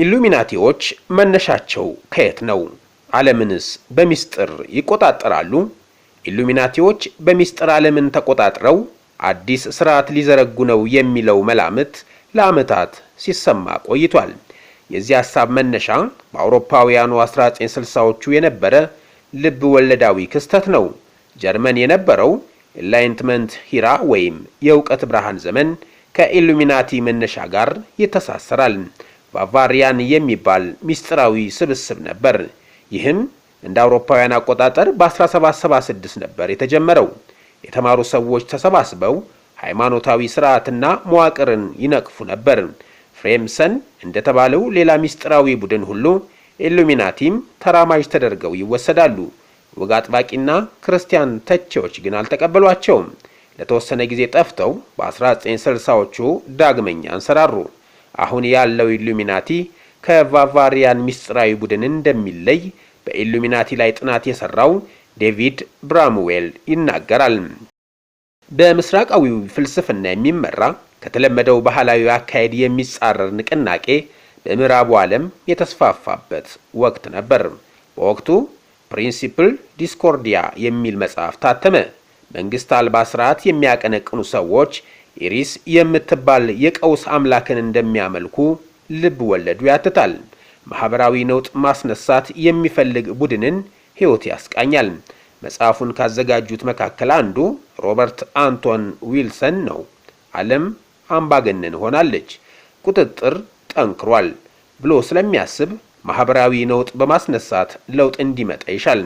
ኢሉሚናቲዎች መነሻቸው ከየት ነው? ዓለምንስ በሚስጥር ይቆጣጠራሉ? ኢሉሚናቲዎች በሚስጥር ዓለምን ተቆጣጥረው አዲስ ስርዓት ሊዘረጉ ነው የሚለው መላምት ለዓመታት ሲሰማ ቆይቷል። የዚህ ሐሳብ መነሻ በአውሮፓውያኑ 1960ዎቹ የነበረ ልብ ወለዳዊ ክስተት ነው። ጀርመን የነበረው ኢንላይትመንት ሂራ ወይም የእውቀት ብርሃን ዘመን ከኢሉሚናቲ መነሻ ጋር ይተሳሰራል። ባቫሪያን የሚባል ሚስጥራዊ ስብስብ ነበር። ይህም እንደ አውሮፓውያን አቆጣጠር በ1776 ነበር የተጀመረው። የተማሩ ሰዎች ተሰባስበው ሃይማኖታዊ ስርዓትና መዋቅርን ይነቅፉ ነበር። ፍሬምሰን እንደተባለው ሌላ ሚስጥራዊ ቡድን ሁሉ ኢሉሚናቲም ተራማጅ ተደርገው ይወሰዳሉ። ወግ አጥባቂና ክርስቲያን ተቺዎች ግን አልተቀበሏቸውም። ለተወሰነ ጊዜ ጠፍተው በ1960ዎቹ ዳግመኛ አንሰራሩ። አሁን ያለው ኢሉሚናቲ ከባቫሪያን ሚስጥራዊ ቡድን እንደሚለይ በኢሉሚናቲ ላይ ጥናት የሰራው ዴቪድ ብራምዌል ይናገራል። በምስራቃዊው ፍልስፍና የሚመራ ከተለመደው ባህላዊ አካሄድ የሚጻረር ንቅናቄ በምዕራቡ ዓለም የተስፋፋበት ወቅት ነበር። በወቅቱ ፕሪንሲፕል ዲስኮርዲያ የሚል መጽሐፍ ታተመ። መንግስት አልባ ስርዓት የሚያቀነቅኑ ሰዎች ኢሪስ የምትባል የቀውስ አምላክን እንደሚያመልኩ ልብ ወለዱ ያትታል። ማህበራዊ ነውጥ ማስነሳት የሚፈልግ ቡድንን ሕይወት ያስቃኛል። መጽሐፉን ካዘጋጁት መካከል አንዱ ሮበርት አንቶን ዊልሰን ነው። ዓለም አምባገነን ሆናለች፣ ቁጥጥር ጠንክሯል ብሎ ስለሚያስብ ማህበራዊ ነውጥ በማስነሳት ለውጥ እንዲመጣ ይሻል።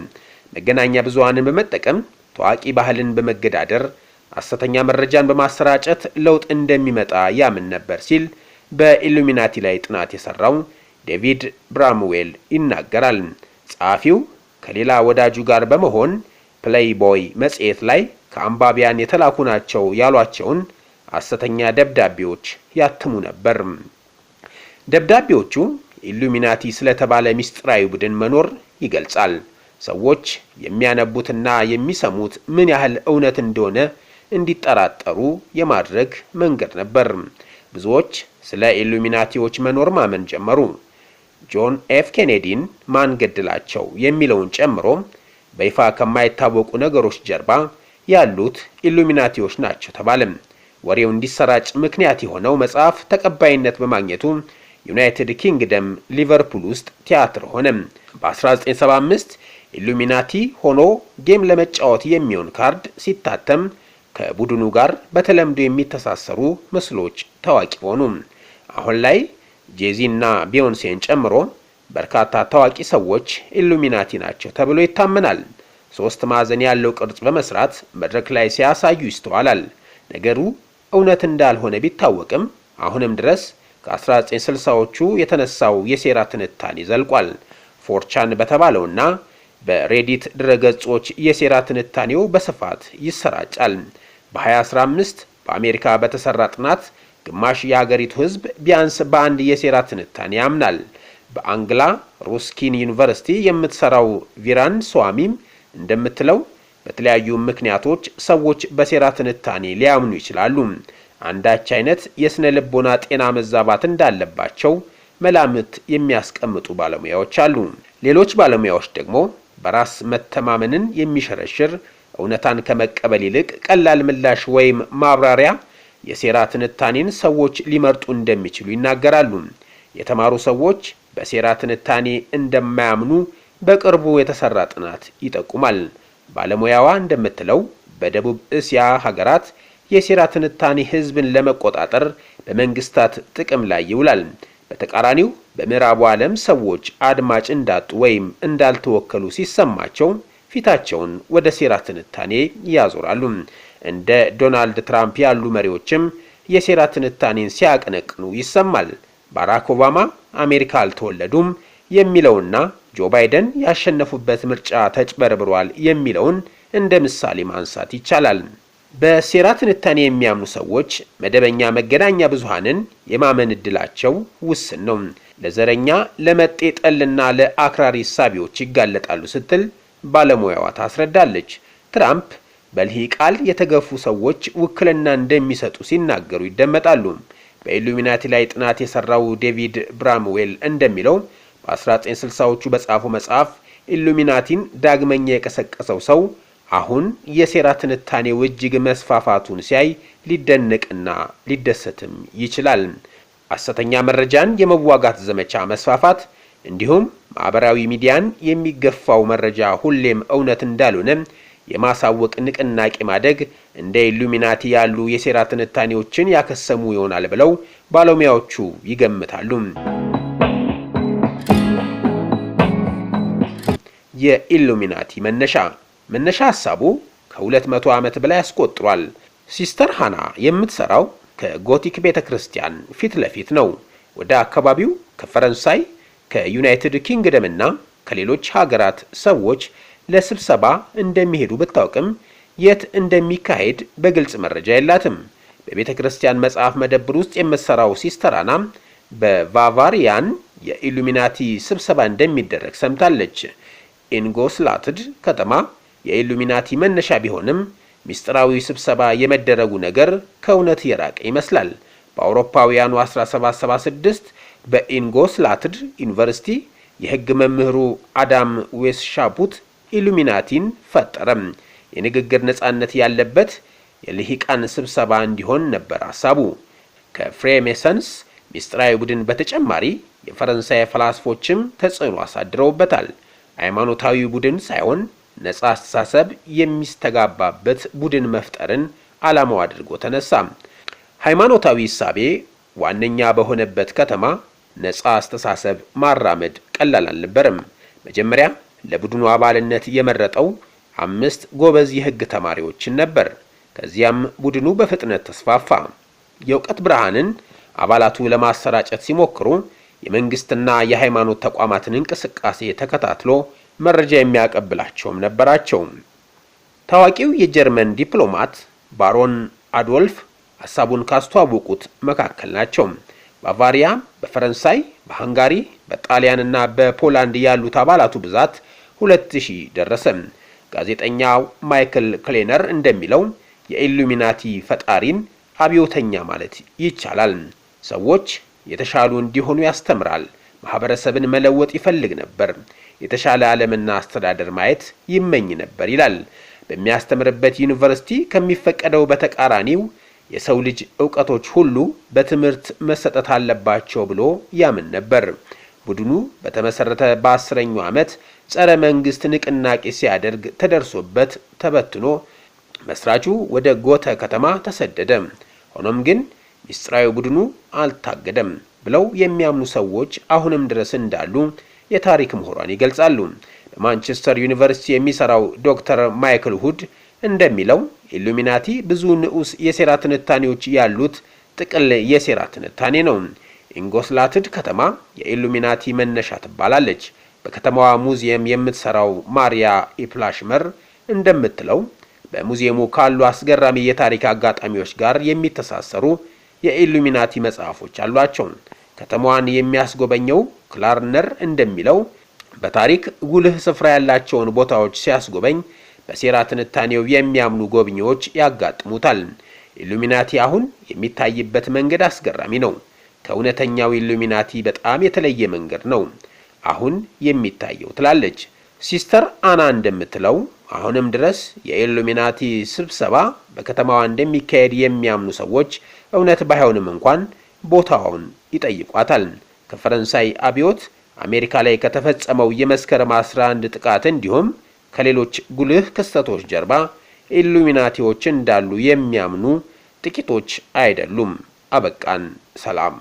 መገናኛ ብዙሃንን በመጠቀም ታዋቂ ባህልን በመገዳደር ሐሰተኛ መረጃን በማሰራጨት ለውጥ እንደሚመጣ ያምን ነበር ሲል በኢሉሚናቲ ላይ ጥናት የሰራው ዴቪድ ብራምዌል ይናገራል። ጸሐፊው ከሌላ ወዳጁ ጋር በመሆን ፕሌይቦይ መጽሔት ላይ ከአንባቢያን የተላኩ ናቸው ያሏቸውን ሐሰተኛ ደብዳቤዎች ያትሙ ነበር። ደብዳቤዎቹ ኢሉሚናቲ ስለተባለ ሚስጥራዊ ቡድን መኖር ይገልጻል። ሰዎች የሚያነቡትና የሚሰሙት ምን ያህል እውነት እንደሆነ እንዲጠራጠሩ የማድረግ መንገድ ነበር። ብዙዎች ስለ ኢሉሚናቲዎች መኖር ማመን ጀመሩ። ጆን ኤፍ ኬኔዲን ማን ገደላቸው የሚለውን ጨምሮ በይፋ ከማይታወቁ ነገሮች ጀርባ ያሉት ኢሉሚናቲዎች ናቸው ተባለ። ወሬው እንዲሰራጭ ምክንያት የሆነው መጽሐፍ ተቀባይነት በማግኘቱ ዩናይትድ ኪንግደም ሊቨርፑል ውስጥ ቲያትር ሆነ። በ1975 ኢሉሚናቲ ሆኖ ጌም ለመጫወት የሚሆን ካርድ ሲታተም ከቡድኑ ጋር በተለምዶ የሚተሳሰሩ ምስሎች ታዋቂ ሆኑ። አሁን ላይ ጄዚ እና ቢዮንሴን ጨምሮ በርካታ ታዋቂ ሰዎች ኢሉሚናቲ ናቸው ተብሎ ይታመናል። 3 ማዕዘን ያለው ቅርጽ በመስራት መድረክ ላይ ሲያሳዩ ይስተዋላል። ነገሩ እውነት እንዳልሆነ ቢታወቅም አሁንም ድረስ ከ1960ዎቹ የተነሳው የሴራ ትንታኔ ዘልቋል። ፎርቻን በተባለውና በሬዲት ድረገጾች የሴራ ትንታኔው በስፋት ይሰራጫል። በ2015 በአሜሪካ በተሰራ ጥናት ግማሽ የሀገሪቱ ሕዝብ ቢያንስ በአንድ የሴራ ትንታኔ ያምናል። በአንግላ ሩስኪን ዩኒቨርሲቲ የምትሰራው ቪራን ስዋሚም እንደምትለው በተለያዩ ምክንያቶች ሰዎች በሴራ ትንታኔ ሊያምኑ ይችላሉ። አንዳች አይነት የስነ ልቦና ጤና መዛባት እንዳለባቸው መላምት የሚያስቀምጡ ባለሙያዎች አሉ። ሌሎች ባለሙያዎች ደግሞ በራስ መተማመንን የሚሸረሽር እውነታን ከመቀበል ይልቅ ቀላል ምላሽ ወይም ማብራሪያ የሴራ ትንታኔን ሰዎች ሊመርጡ እንደሚችሉ ይናገራሉ። የተማሩ ሰዎች በሴራ ትንታኔ እንደማያምኑ በቅርቡ የተሰራ ጥናት ይጠቁማል። ባለሙያዋ እንደምትለው በደቡብ እስያ ሀገራት የሴራ ትንታኔ ህዝብን ለመቆጣጠር በመንግስታት ጥቅም ላይ ይውላል። በተቃራኒው በምዕራቡ ዓለም ሰዎች አድማጭ እንዳጡ ወይም እንዳልተወከሉ ሲሰማቸው ፊታቸውን ወደ ሴራ ትንታኔ ያዞራሉ። እንደ ዶናልድ ትራምፕ ያሉ መሪዎችም የሴራ ትንታኔን ሲያቀነቅኑ ይሰማል። ባራክ ኦባማ አሜሪካ አልተወለዱም የሚለውና ጆ ባይደን ያሸነፉበት ምርጫ ተጭበርብሯል የሚለውን እንደ ምሳሌ ማንሳት ይቻላል። በሴራ ትንታኔ የሚያምኑ ሰዎች መደበኛ መገናኛ ብዙሃንን የማመን እድላቸው ውስን ነው። ለዘረኛ ለመጤጠልና ለአክራሪ ሳቢዎች ይጋለጣሉ ስትል ባለሙያዋ ታስረዳለች። ትራምፕ በልሂቃል የተገፉ ሰዎች ውክልና እንደሚሰጡ ሲናገሩ ይደመጣሉ። በኢሉሚናቲ ላይ ጥናት የሰራው ዴቪድ ብራምዌል እንደሚለው በ1960ዎቹ በጻፈው መጽሐፍ ኢሉሚናቲን ዳግመኛ የቀሰቀሰው ሰው አሁን የሴራ ትንታኔው እጅግ መስፋፋቱን ሲያይ ሊደነቅና ሊደሰትም ይችላል። ሐሰተኛ መረጃን የመዋጋት ዘመቻ መስፋፋት እንዲሁም ማህበራዊ ሚዲያን የሚገፋው መረጃ ሁሌም እውነት እንዳልሆነ የማሳወቅ ንቅናቄ ማደግ እንደ ኢሉሚናቲ ያሉ የሴራ ትንታኔዎችን ያከሰሙ ይሆናል ብለው ባለሙያዎቹ ይገምታሉ። የኢሉሚናቲ መነሻ ሐሳቡ ከ200 ዓመት በላይ አስቆጥሯል። ሲስተር ሃና የምትሰራው ከጎቲክ ቤተክርስቲያን ፊት ለፊት ነው። ወደ አካባቢው ከፈረንሳይ ከዩናይትድ ኪንግደም እና ከሌሎች ሀገራት ሰዎች ለስብሰባ እንደሚሄዱ ብታውቅም የት እንደሚካሄድ በግልጽ መረጃ የላትም። በቤተክርስቲያን መጽሐፍ መደብር ውስጥ የምትሰራው ሲስተር ሃና በባቫሪያን የኢሉሚናቲ ስብሰባ እንደሚደረግ ሰምታለች። ኢንጎስላትድ ከተማ የኢሉሚናቲ መነሻ ቢሆንም ሚስጥራዊ ስብሰባ የመደረጉ ነገር ከእውነት የራቀ ይመስላል። በአውሮፓውያኑ 1776 በኢንጎስላትድ ዩኒቨርሲቲ የሕግ መምህሩ አዳም ዌስሻፑት ኢሉሚናቲን ፈጠረም። የንግግር ነጻነት ያለበት የልሂቃን ስብሰባ እንዲሆን ነበር ሐሳቡ። ከፍሬሜሰንስ ሚስጥራዊ ቡድን በተጨማሪ የፈረንሳይ ፈላስፎችም ተጽዕኖ አሳድረውበታል። ሃይማኖታዊ ቡድን ሳይሆን ነጻ አስተሳሰብ የሚስተጋባበት ቡድን መፍጠርን ዓላማው አድርጎ ተነሳ። ሃይማኖታዊ እሳቤ ዋነኛ በሆነበት ከተማ ነጻ አስተሳሰብ ማራመድ ቀላል አልነበረም። መጀመሪያ ለቡድኑ አባልነት የመረጠው 5 ጎበዝ የሕግ ተማሪዎችን ነበር። ከዚያም ቡድኑ በፍጥነት ተስፋፋ። የእውቀት ብርሃንን አባላቱ ለማሰራጨት ሲሞክሩ የመንግስትና የሃይማኖት ተቋማትን እንቅስቃሴ ተከታትሎ መረጃ የሚያቀብላቸውም ነበራቸው። ታዋቂው የጀርመን ዲፕሎማት ባሮን አዶልፍ ሐሳቡን ካስተዋወቁት መካከል ናቸው። ባቫሪያ በፈረንሳይ፣ በሃንጋሪ፣ በጣሊያንና በፖላንድ ያሉት አባላቱ ብዛት 2000 ደረሰ። ጋዜጠኛው ማይክል ክሌነር እንደሚለው የኢሉሚናቲ ፈጣሪን አብዮተኛ ማለት ይቻላል። ሰዎች የተሻሉ እንዲሆኑ ያስተምራል። ማህበረሰብን መለወጥ ይፈልግ ነበር። የተሻለ ዓለምና አስተዳደር ማየት ይመኝ ነበር ይላል። በሚያስተምርበት ዩኒቨርሲቲ ከሚፈቀደው በተቃራኒው የሰው ልጅ ዕውቀቶች ሁሉ በትምህርት መሰጠት አለባቸው ብሎ ያምን ነበር። ቡድኑ በተመሰረተ በ10ኛው ዓመት ጸረ መንግስት ንቅናቄ ሲያደርግ ተደርሶበት ተበትኖ መስራቹ ወደ ጎተ ከተማ ተሰደደ። ሆኖም ግን ሚስጥራዊ ቡድኑ አልታገደም ብለው የሚያምኑ ሰዎች አሁንም ድረስ እንዳሉ የታሪክ ምሁራን ይገልጻሉ። በማንቸስተር ዩኒቨርሲቲ የሚሰራው ዶክተር ማይክል ሁድ እንደሚለው ኢሉሚናቲ ብዙ ንዑስ የሴራ ትንታኔዎች ያሉት ጥቅል የሴራ ትንታኔ ነው። ኢንጎስላትድ ከተማ የኢሉሚናቲ መነሻ ትባላለች። በከተማዋ ሙዚየም የምትሰራው ማሪያ ኢፕላሽመር እንደምትለው በሙዚየሙ ካሉ አስገራሚ የታሪክ አጋጣሚዎች ጋር የሚተሳሰሩ የኢሉሚናቲ መጽሐፎች አሏቸው። ከተማዋን የሚያስጎበኘው ክላርነር እንደሚለው በታሪክ ጉልህ ስፍራ ያላቸውን ቦታዎች ሲያስጎበኝ በሴራ ትንታኔው የሚያምኑ ጎብኚዎች ያጋጥሙታል። ኢሉሚናቲ አሁን የሚታይበት መንገድ አስገራሚ ነው። ከእውነተኛው ኢሉሚናቲ በጣም የተለየ መንገድ ነው አሁን የሚታየው ትላለች። ሲስተር አና እንደምትለው አሁንም ድረስ የኢሉሚናቲ ስብሰባ በከተማዋ እንደሚካሄድ የሚያምኑ ሰዎች እውነት ባይሆንም እንኳን ቦታውን ይጠይቋታል። ከፈረንሳይ አብዮት፣ አሜሪካ ላይ ከተፈጸመው የመስከረም 11 ጥቃት እንዲሁም ከሌሎች ጉልህ ክስተቶች ጀርባ ኢሉሚናቲዎች እንዳሉ የሚያምኑ ጥቂቶች አይደሉም። አበቃን። ሰላም።